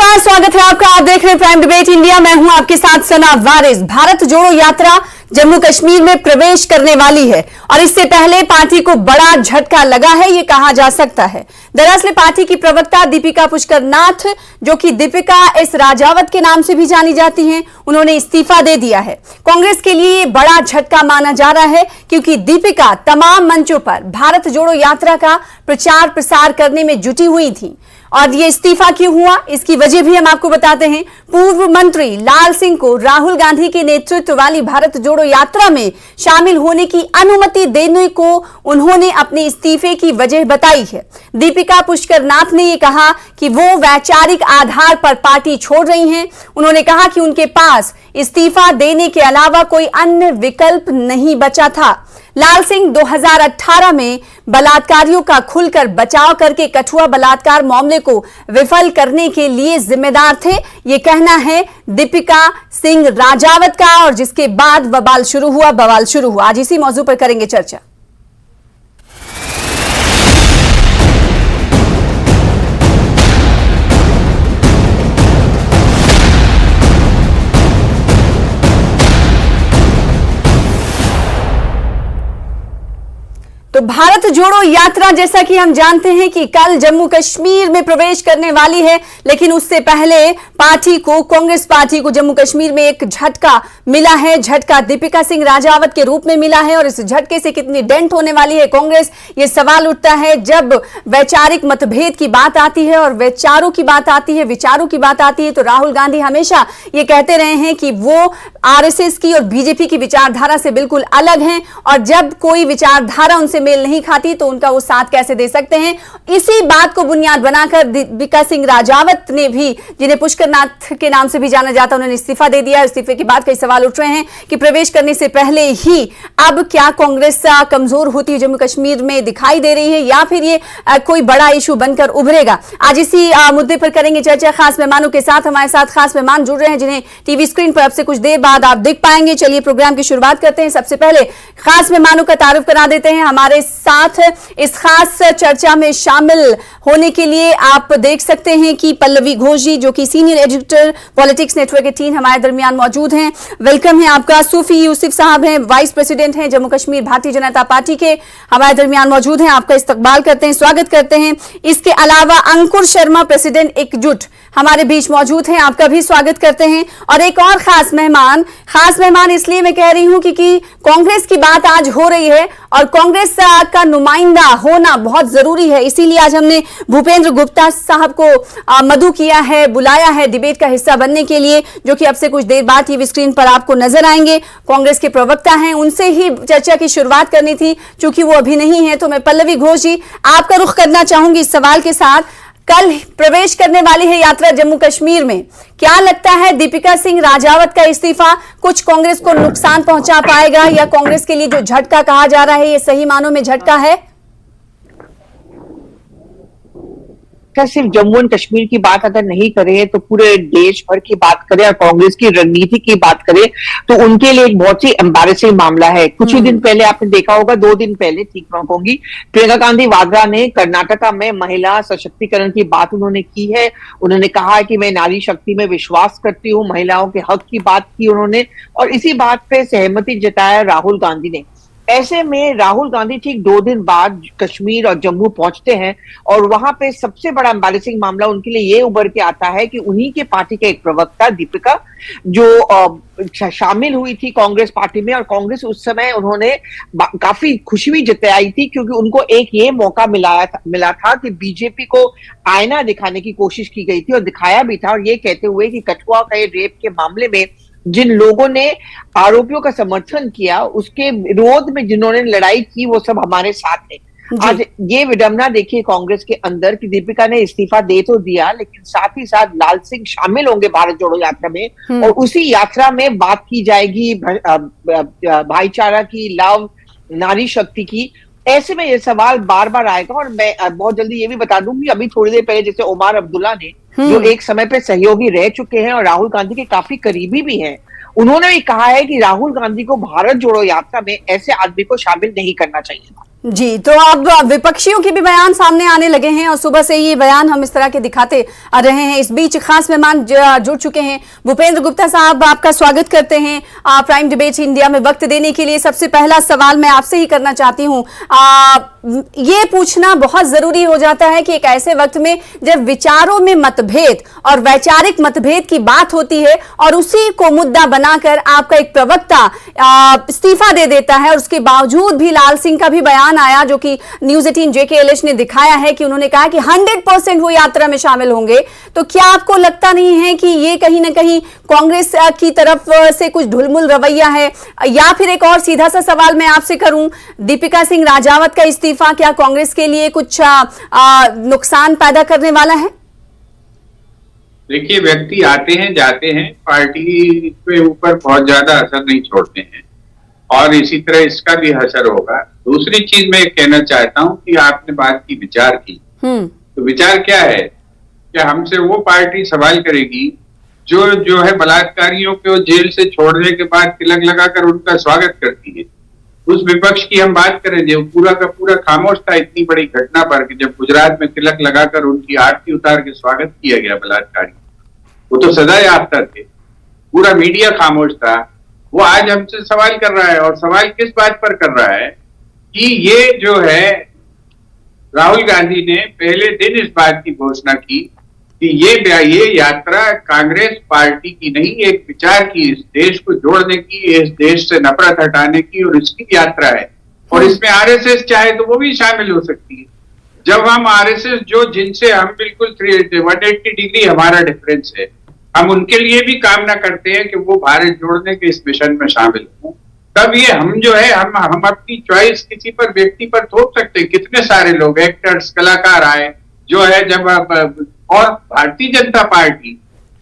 नमस्कार, स्वागत है आपका। आप देख रहे हैं प्राइम डिबेट इंडिया। मैं हूं आपके साथ सना वारिस। भारत जोड़ो यात्रा जम्मू कश्मीर में प्रवेश करने वाली है और इससे पहले पार्टी को बड़ा झटका लगा है, ये कहा जा सकता है। दरअसल पार्टी की प्रवक्ता दीपिका पुष्कर नाथ, जो कि दीपिका एस राजावत के नाम से भी जानी जाती हैं, उन्होंने इस्तीफा दे दिया है। कांग्रेस के लिए ये बड़ा झटका माना जा रहा है क्योंकि दीपिका तमाम मंचों पर भारत जोड़ो यात्रा का प्रचार प्रसार करने में जुटी हुई थी। और ये इस्तीफा क्यों हुआ, इसकी वजह भी हम आपको बताते हैं। पूर्व मंत्री लाल सिंह को राहुल गांधी के नेतृत्व वाली भारत जोड़ो यात्रा में शामिल होने की अनुमति देने को उन्होंने अपने इस्तीफे की वजह बताई है। दीपिका पुष्कर नाथ ने ये कहा कि वो वैचारिक आधार पर पार्टी छोड़ रही हैं। उन्होंने कहा कि उनके पास इस्तीफा देने के अलावा कोई अन्य विकल्प नहीं बचा था। लाल सिंह 2018 में बलात्कारियों का खुलकर बचाव करके कठुआ बलात्कार मामले को विफल करने के लिए जिम्मेदार थे, ये कहना है दीपिका सिंह राजावत का। और जिसके बाद बवाल शुरू हुआ। आज इसी मौजू पर करेंगे चर्चा। तो भारत जोड़ो यात्रा, जैसा कि हम जानते हैं कि कल जम्मू कश्मीर में प्रवेश करने वाली है, लेकिन उससे पहले कांग्रेस पार्टी को जम्मू कश्मीर में एक झटका मिला है। झटका दीपिका सिंह राजावत के रूप में मिला है और इस झटके से कितनी डेंट होने वाली है कांग्रेस, ये सवाल उठता है। जब वैचारिक मतभेद की बात आती है और विचारों की बात आती है तो राहुल गांधी हमेशा ये कहते रहे हैं कि वो आरएसएस की और बीजेपी की विचारधारा से बिल्कुल अलग हैं और जब कोई विचारधारा उनसे मेल नहीं खाती तो उनका वो साथ कैसे दे सकते हैं। इसी बात को बुनियाद बनाकर दीपिका सिंह राजावत ने भी, जिन्हें पुष्कर नाथ के नाम से भी जाना जाता, उन्होंने इस्तीफा दे दिया। इस्तीफे के बाद कई सवाल उठ रहे हैं कि प्रवेश करने से पहले ही अब क्या कांग्रेस कमजोर होती है जम्मू कश्मीर में दिखाई दे रही है या फिर ये कोई बड़ा इशू बनकर उभरेगा। आज इसी मुद्दे पर करेंगे चर्चा खास मेहमानों के साथ। हमारे साथ खास मेहमान जुड़ रहे हैं जिन्हें टीवी स्क्रीन पर अब से कुछ देर बाद आप देख पाएंगे। चलिए प्रोग्राम की शुरुआत करते हैं। सबसे पहले खास मेहमानों का तारुफ करा देते हैं। हमारे साथ इस खास चर्चा में शामिल होने के लिए आप देख सकते हैं कि पल्लवी घोष जी, जो कि सीनियर एडिटर पॉलिटिक्स नेटवर्क के टीम, हमारे दरमियान मौजूद हैं। वेलकम है आपका। सूफी यूसुफ साहब हैं, वाइस प्रेसिडेंट हैं जम्मू कश्मीर भारतीय जनता पार्टी के, हमारे दरमियान मौजूद हैं। आपका इस्तकबाल करते हैं, स्वागत करते हैं। इसके अलावा अंकुर शर्मा, प्रेसिडेंट एकजुट, हमारे बीच मौजूद हैं, आपका भी स्वागत करते हैं। और एक और खास मेहमान इसलिए मैं कह रही हूं क्योंकि कांग्रेस की बात आज हो रही है और कांग्रेस का नुमाइंदा होना बहुत जरूरी है। इसीलिए आज हमने भूपेंद्र गुप्ता साहब को मधु किया है, बुलाया है डिबेट का हिस्सा बनने के लिए, जो कि अब से कुछ देर बाद टीवी स्क्रीन पर आपको नजर आएंगे। कांग्रेस के प्रवक्ता हैं, उनसे ही चर्चा की शुरुआत करनी थी। चूंकि वो अभी नहीं है तो मैं पल्लवी घोष जी आपका रुख करना चाहूंगी इस सवाल के साथ। कल प्रवेश करने वाली है यात्रा जम्मू कश्मीर में, क्या लगता है दीपिका सिंह राजावत का इस्तीफा कुछ कांग्रेस को नुकसान पहुंचा पाएगा या कांग्रेस के लिए जो झटका कहा जा रहा है ये सही मानों में झटका है? सिर्फ जम्मू एंड कश्मीर की बात अगर नहीं करें तो पूरे देश भर की बात करें और कांग्रेस की रणनीति की बात करें तो उनके लिए एक बहुत ही एम्बैरेसिंग मामला है। कुछ ही दिन पहले आपने देखा होगा, 2 दिन पहले ठीक कहूंगी, प्रियंका गांधी वाड्रा ने कर्नाटका में महिला सशक्तिकरण की बात उन्होंने की है। उन्होंने कहा कि मैं नारी शक्ति में विश्वास करती हूँ, महिलाओं के हक की बात की उन्होंने, और इसी बात पे सहमति जताया राहुल गांधी ने। ऐसे में राहुल गांधी ठीक 2 दिन बाद कश्मीर और जम्मू पहुंचते हैं और वहां पे सबसे बड़ा एम्बैरेसिंग मामला उनके लिए ये उभर के आता है कि उन्हीं के पार्टी के एक प्रवक्ता दीपिका, जो शामिल हुई थी कांग्रेस पार्टी में, और कांग्रेस उस समय उन्होंने काफी खुशी भी जताई थी क्योंकि उनको एक ये मौका मिला था कि बीजेपी को आईना दिखाने की कोशिश की गई थी और दिखाया भी था, और ये कहते हुए कि कठुआ के रेप के मामले में जिन लोगों ने आरोपियों का समर्थन किया, उसके विरोध में जिन्होंने लड़ाई की, वो सब हमारे साथ है। आज ये विडंबना देखिए कांग्रेस के अंदर कि दीपिका ने इस्तीफा दे तो दिया, लेकिन साथ ही साथ लाल सिंह शामिल होंगे भारत जोड़ो यात्रा में और उसी यात्रा में बात की जाएगी भाईचारा की, लव, नारी शक्ति की। ऐसे में ये सवाल बार बार आएगा। और मैं बहुत जल्दी ये भी बता दूंगी, अभी थोड़ी देर पहले जैसे ओमार अब्दुल्ला ने, जो एक समय पे सहयोगी रह चुके हैं और राहुल गांधी के काफी करीबी भी हैं, उन्होंने भी कहा है कि राहुल गांधी को भारत जोड़ो यात्रा में ऐसे आदमी को शामिल नहीं करना चाहिए था। जी, तो अब विपक्षियों के भी बयान सामने आने लगे हैं और सुबह से ये बयान हम इस तरह के दिखाते आ रहे हैं। इस बीच खास मेहमान जुड़ चुके हैं। भूपेंद्र गुप्ता साहब, आपका स्वागत करते हैं प्राइम डिबेट इंडिया में वक्त देने के लिए। सबसे पहला सवाल मैं आपसे ही करना चाहती हूँ, ये पूछना बहुत जरूरी हो जाता है कि एक ऐसे वक्त में जब विचारों में मतभेद और वैचारिक मतभेद की बात होती है और उसी को मुद्दा बनाकर आपका एक प्रवक्ता इस्तीफा दे देता है, और उसके बावजूद भी लाल सिंह का भी बयान आया जो कि न्यूज 18 JKLH ने दिखाया है कि उन्होंने कहा कि 100% वो यात्रा में शामिल होंगे। तो क्या आपको लगता नहीं है कि ये कहीं ना कहीं कांग्रेस की तरफ से कुछ ढुलमुल रवैया है? या फिर एक और सीधा सा सवाल मैं आपसे करूं, दीपिका सिंह राजावत का इस्तीफा क्या कांग्रेस के लिए कुछ नुकसान पैदा करने वाला है? देखिए, व्यक्ति आते हैं जाते हैं, पार्टी के ऊपर बहुत ज्यादा असर नहीं छोड़ते हैं और इसी तरह इसका भी असर होगा। दूसरी चीज मैं कहना चाहता हूं कि आपने बात की विचार की, तो विचार क्या है कि हमसे वो पार्टी सवाल करेगी जो है बलात्कारियों को जेल से छोड़ने के बाद तिलक लगाकर उनका स्वागत करती है। उस विपक्ष की हम बात करें जो पूरा का पूरा खामोश था इतनी बड़ी घटना पर कि जब गुजरात में तिलक लगाकर उनकी आरती उतार के स्वागत किया गया बलात्कारी, वो तो सजा याफ्ता थे, पूरा मीडिया खामोश था। वो आज हमसे सवाल कर रहा है, और सवाल किस बात पर कर रहा है कि ये जो है राहुल गांधी ने पहले दिन इस बात की घोषणा की कि ये यात्रा कांग्रेस पार्टी की नहीं, एक विचार की, इस देश को जोड़ने की, इस देश से नफरत हटाने की, और इसकी यात्रा है। और इसमें RSS चाहे तो वो भी शामिल हो सकती है। जब हम RSS जिनसे हम बिल्कुल 180 डिग्री हमारा डिफरेंस है, हम उनके लिए भी कामना करते हैं कि वो भारत जोड़ने के इस मिशन में शामिल हों, तब ये हम जो है हम अपनी चॉइस किसी पर, व्यक्ति पर थोप सकते हैं। कितने सारे लोग, एक्टर्स, कलाकार आए जो है जब, और भारतीय जनता पार्टी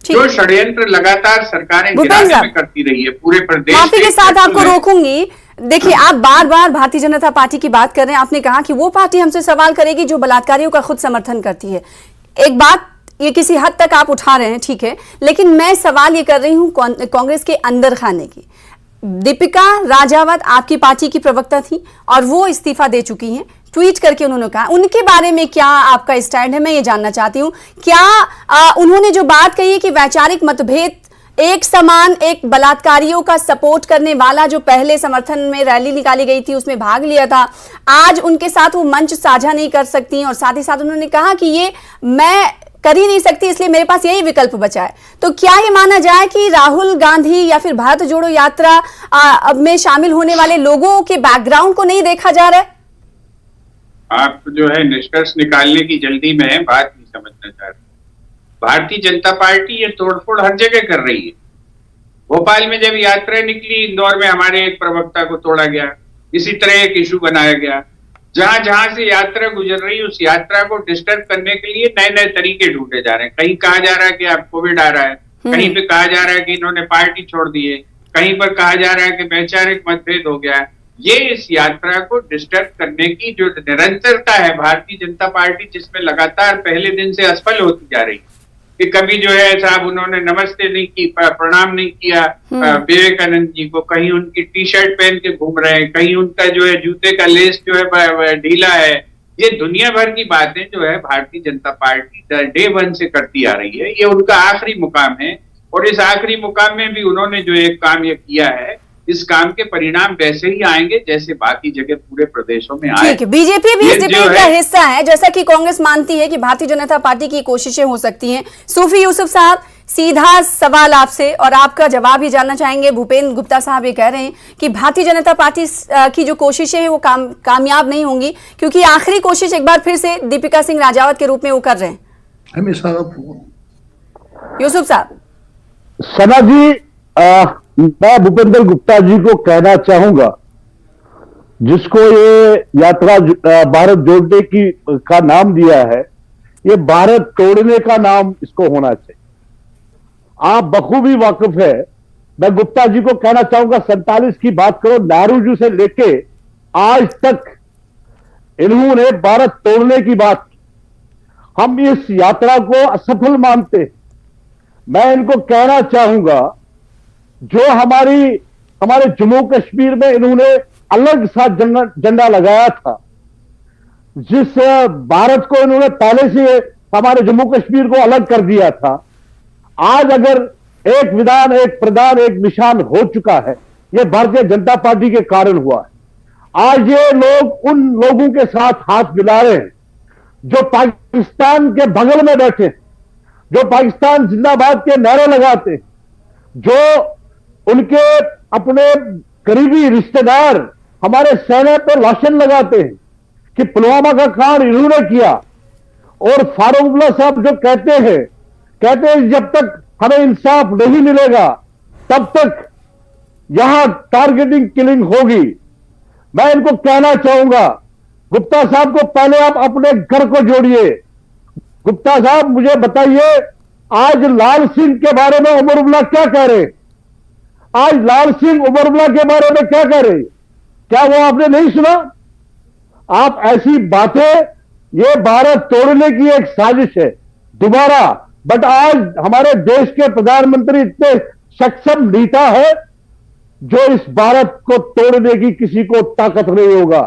जो षड्यंत्र लगातार सरकारें गिराने में करती रही है पूरे प्रदेश। माफी के साथ आपको रोकूंगी। देखिए, आप बार बार भारतीय जनता पार्टी की बात कर रहे हैं। आपने कहा कि वो पार्टी हमसे सवाल करेगी जो बलात्कारियों का खुद समर्थन करती है। एक बात ये किसी हद तक आप उठा रहे हैं, ठीक है, लेकिन मैं सवाल ये कर रही हूं कांग्रेस के अंदर खाने की। दीपिका राजावत आपकी पार्टी की प्रवक्ता थी और वो इस्तीफा दे चुकी हैं। ट्वीट करके उन्होंने कहा, उनके बारे में क्या आपका स्टैंड है, मैं ये जानना चाहती हूँ। क्या उन्होंने जो बात कही है कि वैचारिक मतभेद एक समान, एक बलात्कारियों का सपोर्ट करने वाला जो पहले समर्थन में रैली निकाली गई थी उसमें भाग लिया था, आज उनके साथ वो मंच साझा नहीं कर सकती, और साथ ही साथ उन्होंने कहा कि ये मैं कर ही नहीं सकती, इसलिए मेरे पास यही विकल्प बचा है। तो क्या ये माना जाए कि राहुल गांधी या फिर भारत जोड़ो यात्रा में शामिल होने वाले लोगों के बैकग्राउंड को नहीं देखा जा रहा है? आप जो है निष्कर्ष निकालने की जल्दी में है, बात नहीं समझना चाह रहे। भारतीय जनता पार्टी ये तोड़फोड़ हर जगह कर रही है। भोपाल में जब यात्रा निकली, इंदौर में हमारे एक प्रवक्ता को तोड़ा गया, इसी तरह एक इशू बनाया गया। जहां जहां से यात्रा गुजर रही, उस यात्रा को डिस्टर्ब करने के लिए नए नए तरीके ढूंढे जा रहे हैं। कहीं कहा जा रहा है कि अब कोविड आ रहा है, कहीं पे कहा जा रहा है कि इन्होंने पार्टी छोड़ दी है, कहीं पर कहा जा रहा है कि वैचारिक मतभेद हो गया है। ये इस यात्रा को डिस्टर्ब करने की जो निरंतरता है भारतीय जनता पार्टी, जिसमें लगातार पहले दिन से असफल होती जा रही है कि कभी जो है साहब उन्होंने नमस्ते नहीं की, प्रणाम नहीं किया विवेकानंद जी को, कहीं उनकी टी-शर्ट पहन के घूम रहे हैं, कहीं उनका जो है जूते का लेस जो है ढीला है। ये दुनिया भर की बातें जो है भारतीय जनता पार्टी डे 1 से करती आ रही है। ये उनका आखिरी मुकाम है, और इस आखिरी मुकाम में भी उन्होंने जो एक काम ये किया है, इस काम के परिणाम वैसे ही आएंगे जैसे बाकी जगह पूरे प्रदेशों में आए। ठीक है, बीजेपी भी इस डिबेट का हिस्सा है, जैसा कि कांग्रेस मानती है कि भारतीय जनता पार्टी की कोशिशें हो सकती हैं। सूफी यूसुफ साहब, सीधा सवाल आपसे और आपका जवाब ही जानना चाहेंगे। भूपेंद्र गुप्ता साहब ये कह रहे हैं कि भारतीय जनता पार्टी की जो कोशिशें हैं वो कामयाब नहीं होंगी, क्योंकि आखिरी कोशिश एक बार फिर से दीपिका सिंह राजावत के रूप में वो कर रहे हैं। यूसुफ साहब। सना जी, मैं भूपेंद्र गुप्ता जी को कहना चाहूंगा, जिसको ये यात्रा भारत जोड़ने का नाम दिया है, ये भारत तोड़ने का नाम इसको होना चाहिए। आप बखूबी वाकिफ है। मैं गुप्ता जी को कहना चाहूंगा, 47 की बात करो, नेहरू जी से लेके आज तक इन्होंने भारत तोड़ने की बात की। हम इस यात्रा को असफल मानते हैं। मैं इनको कहना चाहूंगा, जो हमारे जम्मू कश्मीर में इन्होंने अलग सा झंडा लगाया था, जिस भारत को इन्होंने पहले से हमारे जम्मू कश्मीर को अलग कर दिया था, आज अगर एक विधान, एक प्रधान, एक निशान हो चुका है, यह भारतीय जनता पार्टी के कारण हुआ है। आज ये लोग उन लोगों के साथ हाथ मिला रहे हैं जो पाकिस्तान के बगल में बैठे हैं, जो पाकिस्तान जिंदाबाद के नारे लगाते हैं, जो उनके अपने करीबी रिश्तेदार हमारे सेना पर लाशन लगाते हैं कि पुलवामा का कांड इन्होंने किया। और फारूकुल्लाह साहब जो कहते हैं जब तक हमें इंसाफ नहीं मिलेगा तब तक यहां टारगेटिंग किलिंग होगी। मैं इनको कहना चाहूंगा, गुप्ता साहब को पहले आप अपने घर को जोड़िए। गुप्ता साहब मुझे बताइए, आज लाल सिंह के बारे में उमर अब्दुल्ला क्या कह रहे हैं? आज लाल सिंह उमर अब्दुल्ला के बारे में क्या कह रहे हैं? क्या वो आपने नहीं सुना? आप ऐसी बातें, ये भारत तोड़ने की एक साजिश है दोबारा। बट आज हमारे देश के प्रधानमंत्री इतने सक्षम नेता है जो इस भारत को तोड़ने की किसी को ताकत नहीं होगा।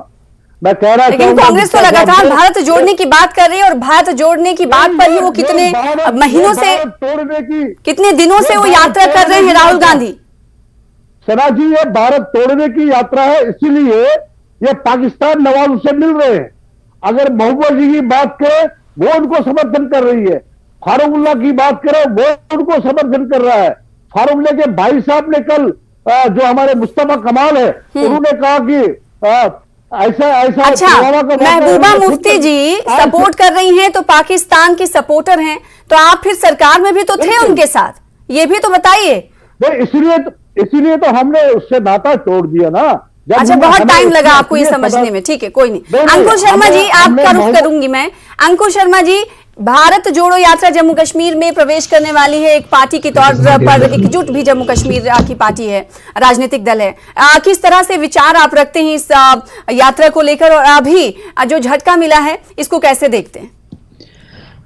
मैं कह रहा लेकिन कांग्रेस तो लगातार भारत जोड़ने की बात कर रही है, और भारत जोड़ने की बात पर ही वो कितने महीनों से, तोड़ने की, कितने दिनों से वो यात्रा कर रहे हैं राहुल गांधी। सना जी, ये भारत तोड़ने की यात्रा है, इसीलिए ये पाकिस्तान नवाज से मिल रहे हैं। अगर महबूबा जी की बात करें, वो उनको समर्थन कर रही है। फारूकुल्लाह की बात करें, वो उनको समर्थन कर रहा है। फारूकुल्लाह के भाई साहब ने कल जो हमारे मुस्तफा कमाल है, उन्होंने कहा कि ऐसा अच्छा, महबूबा मुफ्ती जी सपोर्ट कर रही हैं तो पाकिस्तान की सपोर्टर हैं, तो आप फिर सरकार में भी तो थे उनके साथ, ये भी तो बताइए। इसीलिए तो हमने उससे नाता तोड़ दिया ना। अच्छा, बहुत टाइम लगा आपको ये समझने में, ठीक है, कोई नहीं। अंकुर शर्मा जी, आपका रुख करूंगी मैं। अंकुर शर्मा जी, भारत जोड़ो यात्रा जम्मू कश्मीर में प्रवेश करने वाली है, एक पार्टी के तौर पर एकजुट भी जम्मू कश्मीर की पार्टी है, राजनीतिक दल है। किस तरह से विचार आप रखते हैं इस यात्रा को लेकर, और अभी जो झटका मिला है इसको कैसे देखते हैं?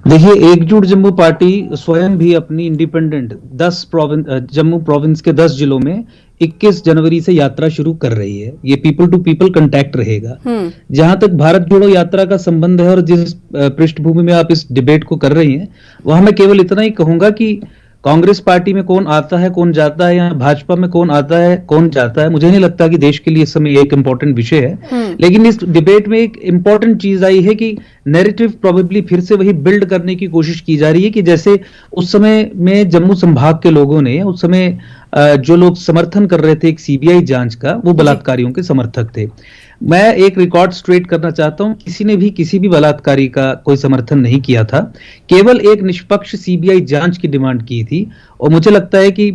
देखिए, एकजुट जम्मू पार्टी स्वयं भी अपनी इंडिपेंडेंट 10 जम्मू प्रोविंस के 10 जिलों में 21 जनवरी से यात्रा शुरू कर रही है। ये पीपल टू पीपल कांटेक्ट रहेगा। जहां तक भारत जोड़ो यात्रा का संबंध है और जिस पृष्ठभूमि में आप इस डिबेट को कर रही हैं, वहां मैं केवल इतना ही कहूंगा कि कांग्रेस पार्टी में कौन आता है कौन जाता है, या भाजपा में कौन आता है कौन जाता है, मुझे नहीं लगता कि देश के लिए इस समय एक इंपॉर्टेंट विषय है। लेकिन इस डिबेट में एक इंपॉर्टेंट चीज आई है कि नैरेटिव प्रोबेबली फिर से वही बिल्ड करने की कोशिश की जा रही है कि जैसे उस समय में जम्मू संभाग के लोगों ने, उस समय जो लोग समर्थन कर रहे थे एक सीबीआई जांच का, वो बलात्कारियों के समर्थक थे। मैं एक रिकॉर्ड स्ट्रेट करना चाहता हूं, किसी ने भी किसी भी बलात्कारी का कोई समर्थन नहीं किया था, केवल एक निष्पक्ष सीबीआई जांच की डिमांड की थी। और मुझे लगता है कि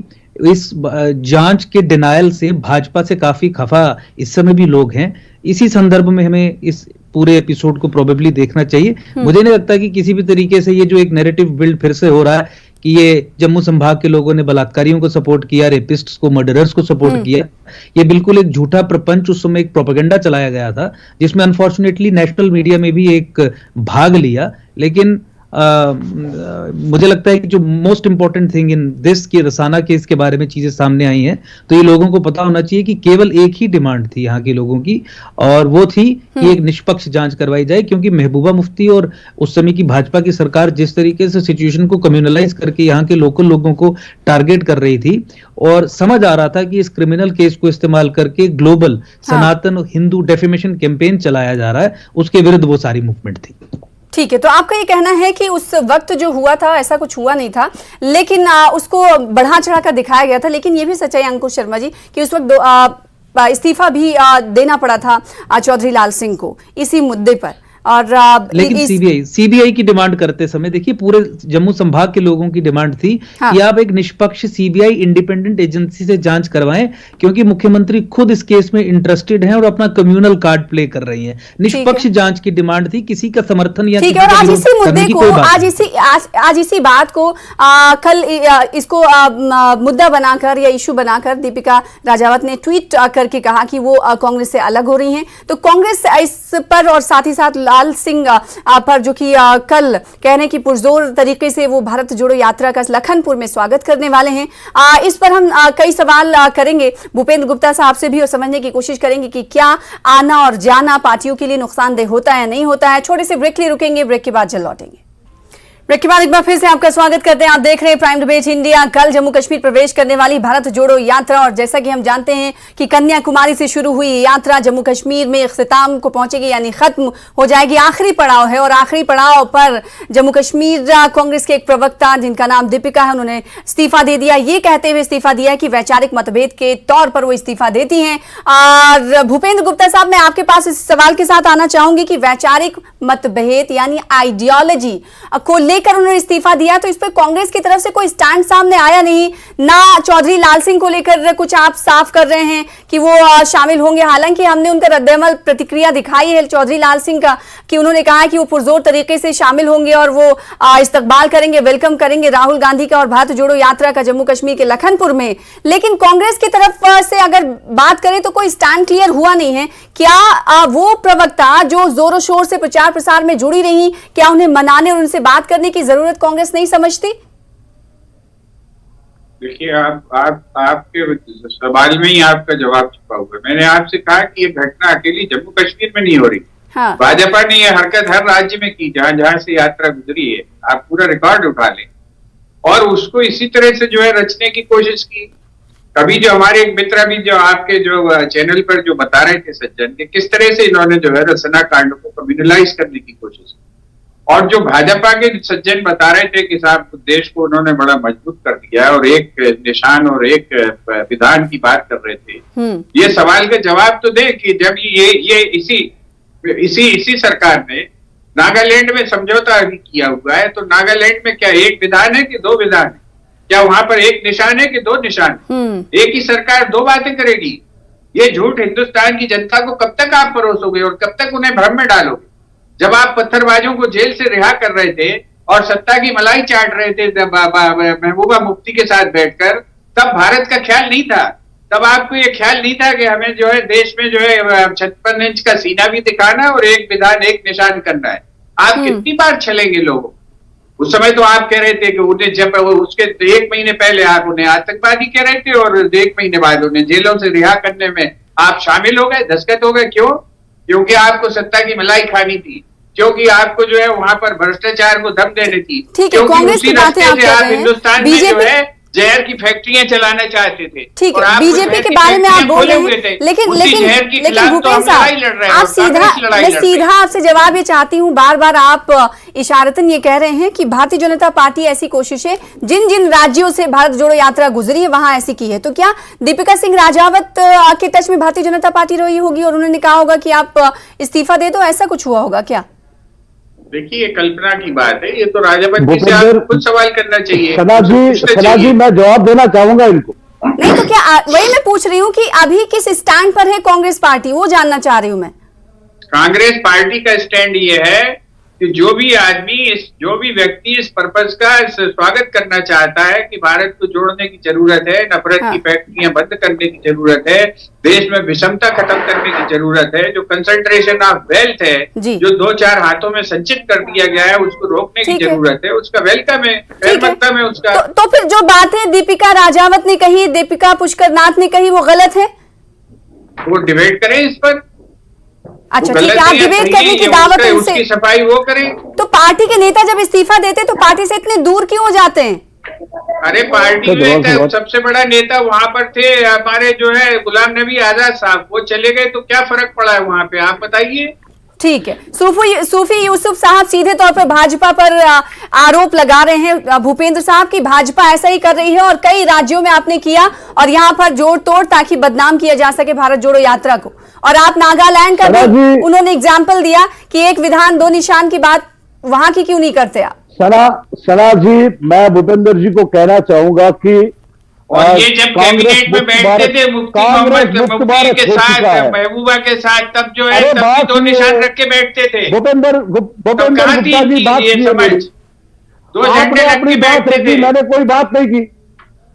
इस जांच के डिनायल से भाजपा से काफी खफा इस समय भी लोग हैं। इसी संदर्भ में हमें इस पूरे एपिसोड को प्रोबेबली देखना चाहिए। मुझे नहीं लगता कि किसी भी तरीके से ये जो एक नैरेटिव बिल्ड फिर से हो रहा है कि ये जम्मू संभाग के लोगों ने बलात्कारियों को सपोर्ट किया, रेपिस्ट्स को, मर्डरर्स को सपोर्ट किया, ये बिल्कुल एक झूठा प्रपंच, उस समय एक प्रोपेगेंडा चलाया गया था जिसमें अनफॉर्चुनेटली नेशनल मीडिया में भी एक भाग लिया। लेकिन मुझे लगता है कि जो most important thing in this की रसाना केस के बारे में चीजें सामने आई हैं, तो ये लोगों को पता होना चाहिए कि केवल एक ही डिमांड थी यहाँ के लोगों की, और वो थी कि एक निष्पक्ष जांच करवाई जाए। क्योंकि महबूबा मुफ्ती और उस समय की भाजपा की सरकार जिस तरीके से सिचुएशन को कम्युनलाइज करके यहाँ के लोकल लोगों को टारगेट कर रही थी, और समझ आ रहा था कि इस क्रिमिनल केस को इस्तेमाल करके ग्लोबल सनातन हिंदू डेफेमेशन कैंपेन चलाया जा रहा है, उसके विरुद्ध वो सारी मूवमेंट थी। ठीक है, तो आपका ये कहना है कि उस वक्त जो हुआ था ऐसा कुछ हुआ नहीं था, लेकिन उसको बढ़ा चढ़ा कर दिखाया गया था। लेकिन ये भी सच्चाई अंकुश शर्मा जी कि उस वक्त इस्तीफा भी देना पड़ा था चौधरी लाल सिंह को इसी मुद्दे पर। और लेकिन सीबीआई की डिमांड करते समय देखिए, पूरे जम्मू संभाग के लोगों की डिमांड थी कि आप एक निष्पक्ष सीबीआई इंडिपेंडेंट एजेंसी से जांच करवाएं, क्योंकि मुख्यमंत्री खुद इस केस में इंटरेस्टेड हैं और अपना कम्युनल कार्ड प्ले कर रही हैं। निष्पक्ष जांच की डिमांड थी, किसी का समर्थन या ठीक है। और आज इसी मुद्दे को, आज इसी बात को कल इसको मुद्दा बनाकर या इशू बनाकर दीपिका राजावत ने ट्वीट करके कहा कि वो कांग्रेस से अलग हो रही हैं। तो कांग्रेस इस पर और साथ ही साथ लाल सिंह पर जो कि कल कह रहे हैं कि पुरजोर तरीके से वो भारत जोड़ो यात्रा का लखनपुर में स्वागत करने वाले हैं। इस पर हम कई सवाल करेंगे भूपेंद्र गुप्ता साहब से भी और समझने की कोशिश करेंगे कि क्या आना और जाना पार्टियों के लिए नुकसानदेह होता है नहीं होता है। छोटे से ब्रेक के लिए रुकेंगे, ब्रेक के बाद जल्द लौटेंगे। ब्रेक के बाद एक बार फिर से आपका स्वागत करते हैं। आप देख रहे हैं प्राइम डिबेट इंडिया। कल जम्मू कश्मीर प्रवेश करने वाली भारत जोड़ो यात्रा, और जैसा कि हम जानते हैं कि कन्याकुमारी से शुरू हुई यात्रा जम्मू कश्मीर में इख्तिताम को पहुंचेगी, यानी खत्म हो जाएगी। आखिरी पड़ाव है और आखिरी पड़ाव पर जम्मू कश्मीर कांग्रेस के एक प्रवक्ता जिनका नाम दीपिका है, उन्होंने इस्तीफा दे दिया। ये कहते हुए इस्तीफा दिया कि वैचारिक मतभेद के तौर पर वो इस्तीफा देती हैं। और भूपेंद्र गुप्ता साहब, मैं आपके पास इस सवाल के साथ आना चाहूंगी कि वैचारिक मतभेद यानी आइडियोलॉजी को लेकर उन्होंने इस्तीफा दिया, तो इस पर कांग्रेस की तरफ से कोई स्टैंड सामने आया नहीं ना। चौधरी लाल सिंह को लेकर कुछ आप साफ कर रहे हैं कि वो शामिल होंगे, हालांकि हमने उनका रद्देअमल प्रतिक्रिया दिखाई है चौधरी लाल सिंह का कि उन्होंने कहा कि वो पुरजोर तरीके से शामिल होंगे और वो इस्तकबाल करेंगे, वेलकम करेंगे राहुल गांधी का और भारत जोड़ो यात्रा का जम्मू कश्मीर के लखनपुर में। लेकिन कांग्रेस की तरफ से अगर बात करें तो कोई स्टैंड क्लियर हुआ नहीं है। क्या वो प्रवक्ता जो जोरों शोर से प्रचार प्रसार में जुड़ी रही, क्या उन्हें मनाने और उनसे बात करने की जरूरत कांग्रेस नहीं समझती? देखिए, आपके सवाल में ही आपका जवाब छुपा हुआ है। मैंने आपसे कहा कि ये घटना अकेली जम्मू कश्मीर में नहीं हो रही। हाँ। भाजपा ने ये हरकत हर राज्य में की जहां जहां से यात्रा गुजरी है। आप पूरा रिकॉर्ड उठा लें और उसको इसी तरह से जो है रचने की कोशिश की। कभी जो हमारे एक मित्र भी जो आपके जो चैनल पर जो बता रहे थे सज्जन के, किस तरह से इन्होंने जो है रचना कांड को कम्युनलाइज करने की कोशिश की, और जो भाजपा के सज्जन बता रहे थे कि साहब देश को उन्होंने बड़ा मजबूत कर दिया है और एक निशान और एक विधान की बात कर रहे थे। ये सवाल का जवाब तो दे कि जब ये इसी सरकार ने नागालैंड में समझौता अभी किया हुआ है, तो नागालैंड में क्या एक विधान है कि दो विधान है? क्या वहां पर एक निशान है कि दो निशान है? एक ही सरकार दो बातें करेगी। ये झूठ हिंदुस्तान की जनता को कब तक आप परोसोगे और कब तक उन्हें भ्रम में डालोगे? जब आप पत्थरबाजों को जेल से रिहा कर रहे थे और सत्ता की मलाई चाट रहे थे महबूबा मुफ्ती के साथ बैठकर, तब भारत का ख्याल नहीं था। तब आपको ये ख्याल नहीं था कि हमें जो है देश में जो है 56 इंच का सीना भी दिखाना और एक विधान एक निशान करना है। आप कितनी बार छलेंगे लोगों? उस समय तो आप कह रहे थे कि उन्हें जब उसके 1 महीने पहले आप उन्हें आतंकवादी कह रहे थे और 1 महीने बाद उन्हें जेलों से रिहा करने में आप शामिल हो गए, दस्तखत हो गए। क्यों? क्योंकि आपको सत्ता की मलाई खानी थी, क्योंकि आपको जो है वहां पर भ्रष्टाचार को दम देनी थी, क्योंकि उसी रास्ते से आप हिंदुस्तान में जो है जहर की फैक्ट्रियां चलाना चाहते थे। ठीक है, बीजेपी के बारे में आप बोल रहे हैं, लेकिन भूपेंद्र साहब, आप मैं सीधा आपसे जवाब ये चाहती हूँ। बार बार आप इशारतन ये कह रहे हैं कि भारतीय जनता पार्टी ऐसी कोशिशें जिन जिन राज्यों से भारत जोड़ो यात्रा गुजरी है वहां ऐसी की है, तो क्या दीपिका सिंह राजावत के टच में भारतीय जनता पार्टी रही होगी और उन्होंने कहा होगा कि आप इस्तीफा दे दो, ऐसा कुछ हुआ होगा क्या? देखिए, ये कल्पना की बात है। ये तो राजावत जी से आप खुद सवाल करना चाहिए। सना जी मैं जवाब देना चाहूंगा इनको। नहीं तो क्या वही मैं पूछ रही हूँ कि अभी किस स्टैंड पर है कांग्रेस पार्टी, वो जानना चाह रही हूँ मैं। कांग्रेस पार्टी का स्टैंड ये है कि जो भी व्यक्ति इस पर्पस का स्वागत करना चाहता है कि भारत को जोड़ने की जरूरत है, नफरत की फैक्ट्रियां बंद करने की जरूरत है, देश में विषमता खत्म करने की जरूरत है, जो कंसंट्रेशन ऑफ वेल्थ है जो 2-4 हाथों में संचित कर दिया गया है उसको रोकने की जरूरत है, उसका वेलकम है, मतलब है उसका। तो फिर जो बातें दीपिका राजावत ने कही, दीपिका पुष्कर नाथ ने कही, वो गलत है? वो डिबेट करें इस पर। अच्छा ठीक है, आप डिबेट करने की दावत है, उसकी सफाई वो करें। तो पार्टी के नेता जब इस्तीफा देते तो पार्टी से इतने दूर क्यों हो जाते हैं? अरे पार्टी नेता, सबसे बड़ा नेता वहां पर थे हमारे जो है गुलाम नबी आजाद साहब, वो चले गए तो क्या फर्क पड़ा है वहां पे, आप बताइए। ठीक है, सूफी यूसुफ साहब सीधे तौर पर भाजपा पर आरोप लगा रहे हैं भूपेंद्र साहब की भाजपा ऐसा ही कर रही है और कई राज्यों में आपने किया और यहाँ पर जोड़ तोड़ ताकि बदनाम किया जा सके भारत जोड़ो यात्रा को। और आप नागालैंड का भी उन्होंने एग्जाम्पल दिया कि एक विधान दो निशान की बात वहां की क्यों नहीं करते आप? सना जी, मैं भूपेंद्र जी को कहना चाहूंगा कि और ये जब कैबिनेट में बैठते थे मुफ्ती के साथ, महबूबा के साथ, तब जो है तब भी 2 निशान रख के बैठते थे। भूपेंद्र गुप्ता जी बात ये समझ 2 झंडे रख के बैठते थे। मैंने कोई बात नहीं की।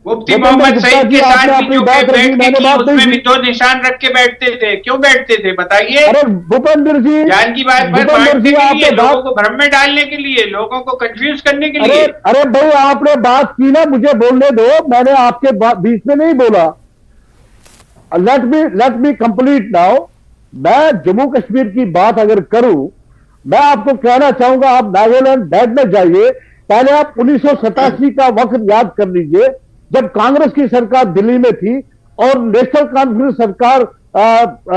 मुफ्ती मोहम्मद सईद के साथ भी जो बैठकें की उसमें भी 2 निशान रख के बैठते थे, क्यों बैठते थे बताइए? अरे भूपेंद्र जी, जान की बात पर बांटने के लिए, लोगों को भ्रम में डालने के लिए, लोगों को कंफ्यूज करने के लिए। अरे भाई, आपने बात की ना, मुझे बोलने दो, मैंने आपके बीच में नहीं बोला। Let me complete now. मैं जम्मू कश्मीर की बात अगर करूं, मैं आपको कहना चाहूंगा, आप नागालैंड बैठ में जाइए। पहले आप 1987 का वक्त याद कर लीजिए, जब कांग्रेस की सरकार दिल्ली में थी और नेशनल कॉन्फ्रेंस सरकार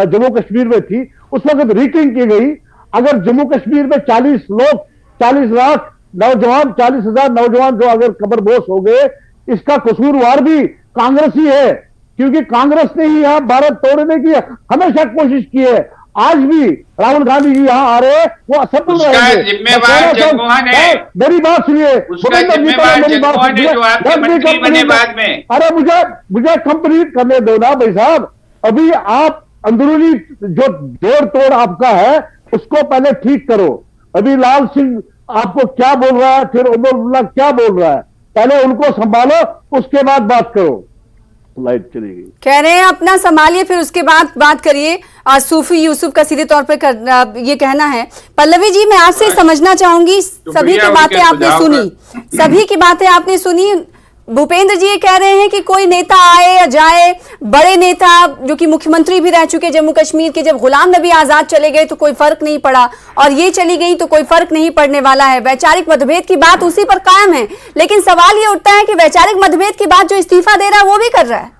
जम्मू कश्मीर में थी। उस वक्त रीटिंग की गई, अगर जम्मू कश्मीर में 40 लाख नौजवान, 40,000 नौजवान जो अगर कब्रबोश हो गए, इसका कसूरवार भी कांग्रेस ही है, क्योंकि कांग्रेस ने ही यहां भारत तोड़ने की हमेशा कोशिश की है। आज भी राहुल गांधी जी यहाँ आ रहे हैं, वो असफल रहेंगे। जिम्मेवार जगमोहन है, मेरी बात सुनिए, उसका जिम्मेवार जगमोहन है जो आपके मंत्री बने बाद में। अरे मुझे कंप्लीट करने दो ना भाई साहब। अभी आप अंदरूनी जो जोड़ तोड़ आपका है उसको पहले ठीक करो। अभी लाल सिंह आपको क्या बोल रहा है, फिर उमर क्या बोल रहा है, पहले उनको संभालो, उसके बाद बात करो। लाइट चली गई, कह रहे हैं अपना संभालिए, फिर उसके बाद बात करिए। सूफी यूसुफ का सीधे तौर पे ये कहना है। पल्लवी जी, मैं आपसे समझना चाहूंगी, सभी की बातें आपने सुनी, सभी की बातें आपने सुनी। भूपेंद्र जी ये कह रहे हैं कि कोई नेता आए या जाए, बड़े नेता जो कि मुख्यमंत्री भी रह चुके जम्मू कश्मीर के, जब गुलाम नबी आजाद चले गए तो कोई फर्क नहीं पड़ा, और ये चली गई तो कोई फर्क नहीं पड़ने वाला है। वैचारिक मतभेद की बात उसी पर कायम है, लेकिन सवाल ये उठता है कि वैचारिक मतभेद की बात जो इस्तीफा दे रहा है वो भी कर रहा है।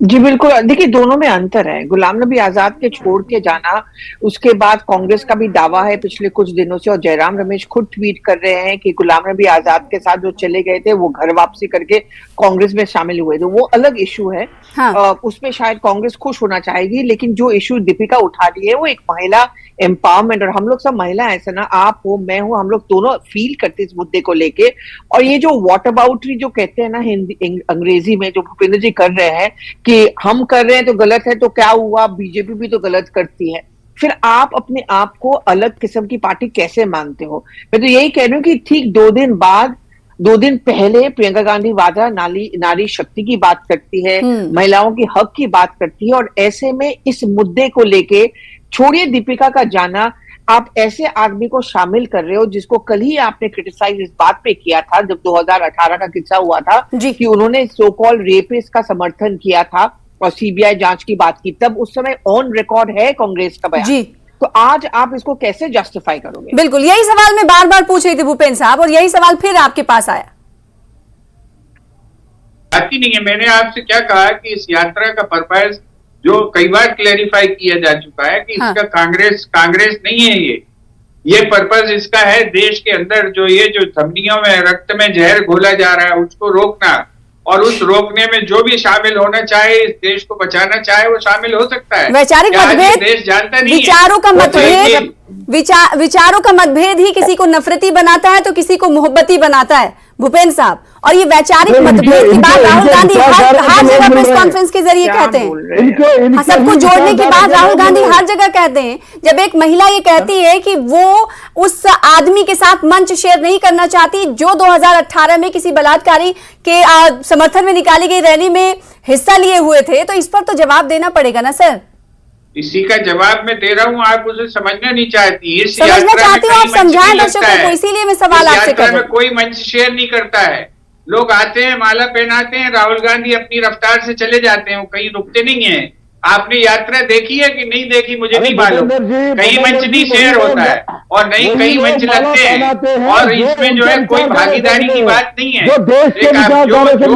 जी बिल्कुल, देखिए दोनों में अंतर है। गुलाम नबी आजाद के छोड़ के जाना, उसके बाद कांग्रेस का भी दावा है पिछले कुछ दिनों से, और जयराम रमेश खुद ट्वीट कर रहे हैं कि गुलाम नबी आजाद के साथ जो चले गए थे वो घर वापसी करके कांग्रेस में शामिल हुए थे, वो अलग इशू है। हाँ। उसमें शायद कांग्रेस खुश होना चाहेगी, लेकिन जो इशू दीपिका उठा रही है वो एक महिला एम्पावरमेंट, और हम लोग सब महिला ऐसा ना, आप हो मैं हूं, हम लोग दोनों फील करते इस मुद्दे को लेके। और ये जो वॉट अबाउटरी जो कहते हैं ना हिंदी अंग्रेजी में, जो भूपेंद्र जी कर रहे हैं कि हम कर रहे हैं तो गलत है, तो क्या हुआ, बीजेपी भी तो गलत करती है, फिर आप अपने आप को अलग किस्म की पार्टी कैसे मानते हो? मैं तो यही कह रही हूँ कि ठीक 2 दिन पहले प्रियंका गांधी वाड्रा नारी शक्ति की बात करती है, महिलाओं की हक की बात करती है, और ऐसे में इस मुद्दे को लेके, छोड़िए दीपिका का जाना, आप ऐसे आदमी को शामिल कर रहे हो जिसको कल ही आपने क्रिटिसाइज इस बात पे किया था, जब 2018 का किस्सा हुआ था कि उन्होंने सो कॉल्ड रेपिस्ट का समर्थन किया था और सीबीआई जांच की बात की, तब उस समय ऑन रिकॉर्ड है कांग्रेस का बयान। तो आज आप इसको कैसे जस्टिफाई करोगे? बिल्कुल, यही सवाल मैं बार बार पूछ रही थी भूपेंद्र साहब, और यही सवाल फिर आपके पास आया। बात ही नहीं है, मैंने आपसे क्या कहा कि इस यात्रा का पर्पस जो कई बार क्लेरिफाई किया जा चुका है कि इसका कांग्रेस नहीं है, ये पर्पस इसका है देश के अंदर जो धमनियों में, रक्त में जहर घोला जा रहा है उसको रोकना, और उस रोकने में जो भी शामिल होना चाहे, इस देश को बचाना चाहे, वो शामिल हो सकता है। वैचारिक मतभेद, देश जानता नहीं, विचारों का मतभेद ही किसी को नफरती बनाता है तो किसी को मोहब्बती बनाता है भूपेंद्र साहब। और ये वैचारिक मतभेद की बात राहुल गांधी हर जगह प्रेस कॉन्फ्रेंस के जरिए कहते हैं, सबको जोड़ने की बात राहुल गांधी हर जगह कहते हैं। जब एक महिला ये कहती है कि वो उस आदमी के साथ मंच शेयर नहीं करना चाहती जो 2018 में किसी बलात्कारी के समर्थन में निकाली गई रैली में हिस्सा लिए हुए थे, तो इस पर तो जवाब देना पड़ेगा ना सर। इसी का जवाब मैं दे रहा हूँ, आप उसे समझना नहीं चाहती। समझना चाहती हूँ, आप समझाएं दर्शकों को, इसीलिए मैं सवाल आपसे कर रही हूं। कोई मंच शेयर नहीं करता है, लोग आते हैं, माला पहनाते हैं, राहुल गांधी अपनी रफ्तार से चले जाते हैं, वो कहीं रुकते नहीं है। आपने यात्रा देखी है कि नहीं देखी मुझे नहीं मालूम, कहीं मंच नहीं शेयर होता है और नहीं कहीं मंच लगते हैं, और इसमें जो है कोई भागीदारी की बात नहीं है। जो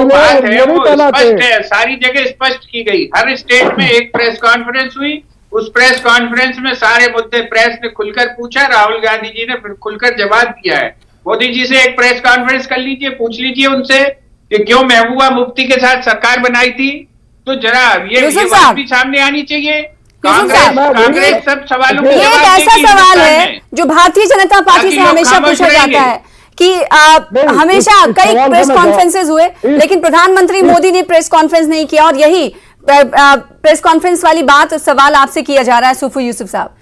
बात है वो स्पष्ट है, सारी जगह स्पष्ट की गई। हर स्टेट में एक प्रेस कॉन्फ्रेंस हुई, उस प्रेस कॉन्फ्रेंस में सारे मुद्दे प्रेस ने खुलकर पूछा, राहुल गांधी जी ने फिर खुलकर जवाब दिया है। मोदी जी से एक प्रेस कॉन्फ्रेंस कर लीजिए, पूछ लीजिए उनसे कि क्यों महबूबा मुफ्ती के साथ सरकार बनाई थी, तो जरा ये बात भी सामने आनी चाहिए। कांग्रेस सब सवालों ये एक ऐसा सवाल है जो भारतीय जनता पार्टी से हमेशा पूछा जाता है कि हमेशा कई प्रेस कॉन्फ्रेंसेस हुए, लेकिन प्रधानमंत्री मोदी ने प्रेस कॉन्फ्रेंस नहीं किया, और यही प्रेस कॉन्फ्रेंस वाली बात सवाल आपसे किया जा रहा है सूफी यूसुफ साहब।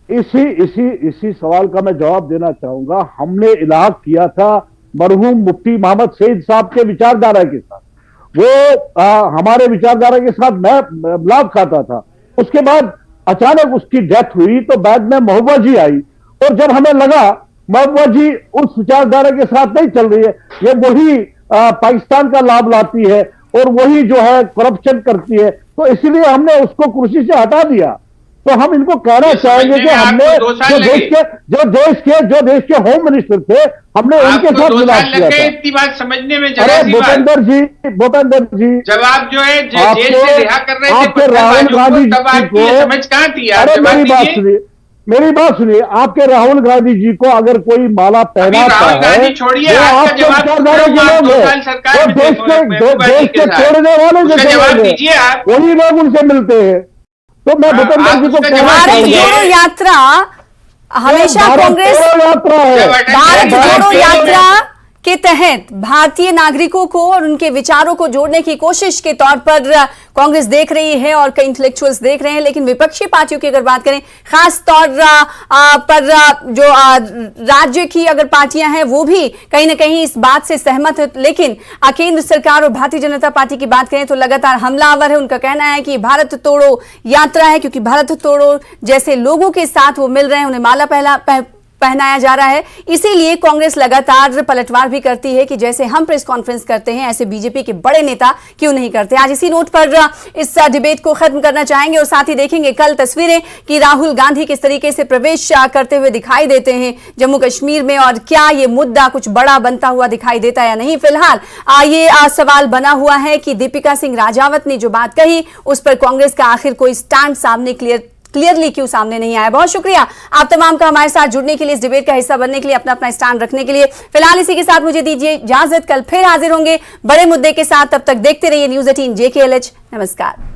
इसी सवाल का मैं जवाब देना चाहूंगा। हमने इलाहा किया था मरहूम मुफ्ती मोहम्मद सईद साहब के विचारधारा के साथ, वो हमारे विचारधारा के साथ मैं लाभ खाता था। उसके बाद अचानक उसकी डेथ हुई तो बाद में महबूबा जी आई, और जब हमें लगा महबूबा जी उस विचारधारा के साथ नहीं चल रही है, ये वही पाकिस्तान का लाभ लाती है और वही जो है करप्शन करती है, तो इसलिए हमने उसको कुर्सी से हटा दिया। तो हम इनको कहना चाहेंगे कि हमने जो देश के होम मिनिस्टर थे, हमने उनके साथ मिलाप किया था। इतनी बात समझने में अरे भूपेंद्र जी जब आप जो है जेल से रिहा कर रहे थे आपके राहुल गांधी तब आपकी ये समझ कहाँ थी? अरे मेरी बात सुनिए, आपके राहुल गांधी जी को अगर कोई माला पहनाता है, छोड़िए, आपके विचारधारा के लोग हैं, देश के छोड़ने वाले जो वही लोग उनसे मिलते हैं। तो मैं भूपेंद्र जी को भारत जोड़ो यात्रा हमेशा कांग्रेस भारत जोड़ो यात्रा के तहत भारतीय नागरिकों को और उनके विचारों को जोड़ने की कोशिश के तौर पर कांग्रेस देख रही है और कई इंटेलेक्चुअल्स देख रहे हैं। लेकिन विपक्षी पार्टियों की अगर बात करें, खास तौर पर जो राज्य की अगर पार्टियां हैं वो भी कहीं ना कहीं इस बात से सहमत है। लेकिन केंद्र सरकार और भारतीय जनता पार्टी की बात करें तो लगातार हमलावर है। उनका कहना है कि भारत तोड़ो यात्रा है, क्योंकि भारत तोड़ो जैसे लोगों के साथ वो मिल रहे हैं, उन्हें माला पहनाया जा रहा है। इसीलिए कांग्रेस लगातार पलटवार भी करती है कि जैसे हम प्रेस कॉन्फ्रेंस करते हैं ऐसे बीजेपी के बड़े नेता क्यों नहीं करते। आज इसी नोट पर इस डिबेट को खत्म करना चाहेंगे और साथ ही देखेंगे कल तस्वीरें कि राहुल गांधी किस तरीके से प्रवेश करते हुए दिखाई देते हैं जम्मू कश्मीर में, और क्या ये मुद्दा कुछ बड़ा बनता हुआ दिखाई देता है या नहीं। फिलहाल ये सवाल बना हुआ है कि दीपिका सिंह राजावत ने जो बात कही उस पर कांग्रेस का आखिर कोई स्टैंड सामने क्लियरली क्यों सामने नहीं आया। बहुत शुक्रिया आप तमाम का हमारे साथ जुड़ने के लिए, इस डिबेट का हिस्सा बनने के लिए, अपना अपना स्टैंड रखने के लिए। फिलहाल इसी के साथ मुझे दीजिए इजाजत, कल फिर हाजिर होंगे बड़े मुद्दे के साथ। तब तक देखते रहिए News 18 JKLH। नमस्कार।